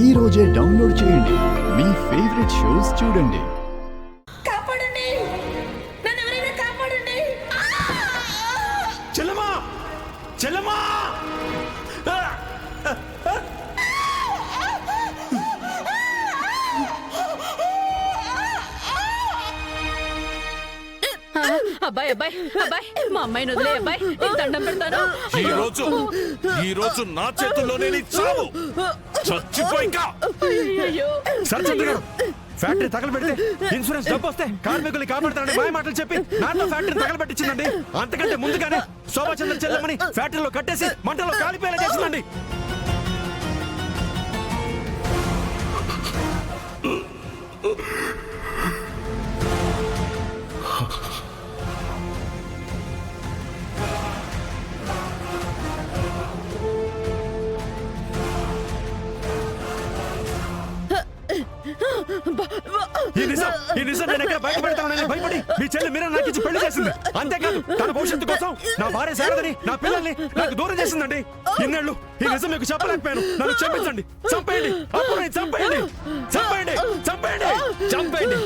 ఈ రోజే డౌన్లోడ్ చేయండి. మీ ఫేవరెట్ షోస్ చూడండి. కాపాడండి, నన్ను ఎవరైనా కాపాడండి. చెల్లమా చెల్లమా అబ్బాయి అబ్బాయి అబ్బాయి, మా అమ్మాయిని వదిలే అబ్బాయి, నీకు దండం పెడతాను. ఈ రోజు నా చేతుల్లోనే నీ చావు. చచ్చిపోయిక సరచంద్ర గారు, ఫ్యాక్టరీ తగలబెడితే ఇన్సూరెన్స్ డబ్బు వస్తే కార్మికుల్ని కాపాడతానని మాయ మాటలు చెప్పి నాతో ఫ్యాక్టరీ తగలబెట్టించిందండి. అంతకంటే ముందుగానే శోభాచంద్ర చెల్లెమ్మని ఫ్యాక్టరీలో కట్టేసి మంటలో కాలిపోయేలా చేసిందండి. ఈ నిజం నేను ఎక్కడ బయటపెడతానని భయపడి మీ చెల్లి మీరే నాకు ఇచ్చి పెళ్లి చేసింది. అంతేకాదు తన భవిష్యత్తు కోసం నా భార్య శారదని నా పిల్లల్ని నాకు దూరం చేసిందండి. ఇన్నేళ్ళు ఈ నిజం మీకు చెప్పలేకపోయాను. నన్ను క్షమించండి. చంపేయండి, అప్పుడు చంపేయండి, చంపేయండి, చంపేయండి, చంపేయండి.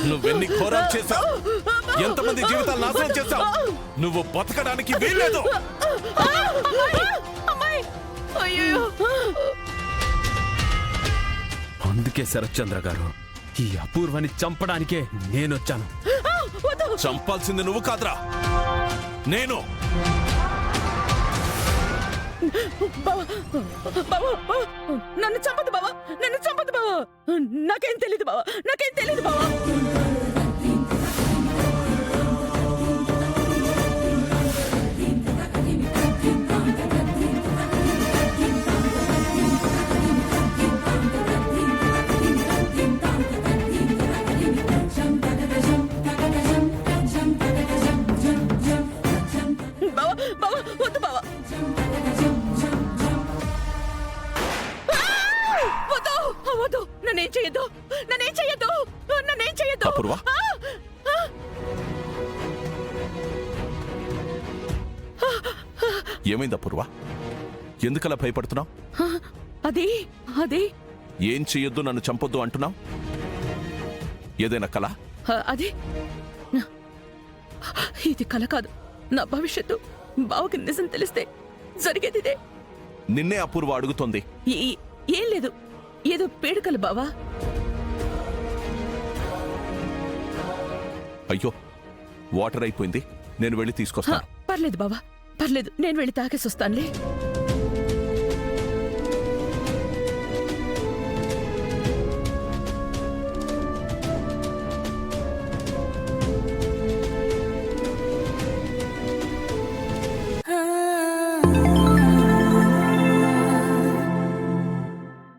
నువ్వెన్ని ఘోరాలు చేశావు, ఎంతమంది జీవితాలు నాశనం చేశావు. నువ్వు బతకడానికి వీల్లేదు. అందుకే శరత్చంద్ర గారు, ఈ అపూర్వాన్ని చంపడానికే నేనొచ్చాను. చంపాల్సింది నువ్వు కాదురా, నేను. నన్ను చంపదు బావా, నన్ను చంపదు బావా. నాకేం తెలీదు బావా, నాకేం తెలీదు బావా. బావా బావా, వద్దు బావా. వద్దు, నన్నేం చెయ్యొద్దు, నన్నేం చెయ్యొద్దు, నన్నేం చెయ్యొద్దు. అపూర్వ, ఏమైంది అపూర్వ? ఎందుకలా భయపడుతున్నావు? అది అది ఏం చెయ్యొద్దు, నన్ను చంపొద్దు అంటున్నావు. ఏదైనా కళ? అది ఇది కళ కాదు, నా భవిష్యత్తు. బావకి నిజం తెలిస్తే జరిగేది ఇదే. నిన్నే అపూర్వ అడుగుతోంది. ఏం లేదు, ఏదో పేడుకలు బావా. అయ్యో, వాటర్ అయిపోయింది, నేను వెళ్ళి తీసుకొస్తాను. పర్లేదు బావా, పర్లేదు, నేను వెళ్ళి తాగేసి వస్తానులే.